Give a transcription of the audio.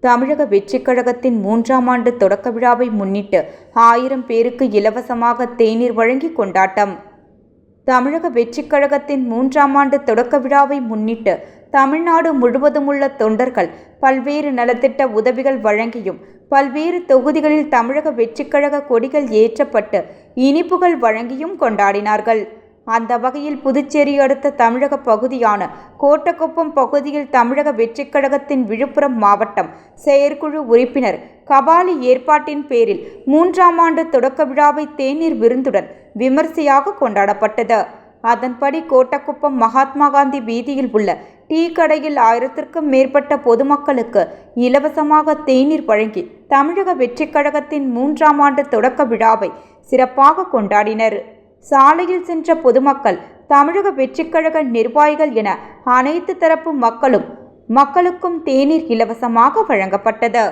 தமிழக வெற்றிக் கழகத்தின் 3ஆம் ஆண்டு தொடக்க விழாவை முன்னிட்டு 1000 பேருக்கு இலவசமாக தேநீர் வழங்கி கொண்டாட்டம். தமிழக வெற்றிக் கழகத்தின் 3ஆம் ஆண்டு தொடக்க விழாவை முன்னிட்டு தமிழ்நாடு முழுவதும் உள்ள தொண்டர்கள் பல்வேறு நலத்திட்ட உதவிகள் வழங்கியும், பல்வேறு தொகுதிகளில் தமிழக வெற்றிக் கழக கொடிகள் ஏற்றப்பட்டு இனிப்புகள் வழங்கியும் கொண்டாடினார்கள். அந்த வகையில் புதுச்சேரி அடுத்த தமிழக பகுதியான கோட்டக்குப்பம் பகுதியில் தமிழக வெற்றிக் கழகத்தின் விழுப்புரம் மாவட்டம் செயற்குழு உறுப்பினர் கபாலி ஏற்பாட்டின் பேரில் 3ஆம் ஆண்டு தொடக்க விழாவை தேநீர் விருந்துடன் விமர்சையாக கொண்டாடப்பட்டது. அதன்படி கோட்டக்குப்பம் மகாத்மா காந்தி வீதியில் உள்ள டீ கடையில் 1000க்கும் மேற்பட்ட பொதுமக்களுக்கு இலவசமாக தேநீர் வழங்கி தமிழக வெற்றிக் கழகத்தின் 3ஆம் ஆண்டு தொடக்க விழாவை சிறப்பாக கொண்டாடினர். சாலையில் சென்ற பொதுமக்கள், தமிழக வெற்றிக் கழக நிர்வாகிகள் என அனைத்து தரப்பு மக்களுக்கும் தேநீர் இலவசமாக வழங்கப்பட்டது.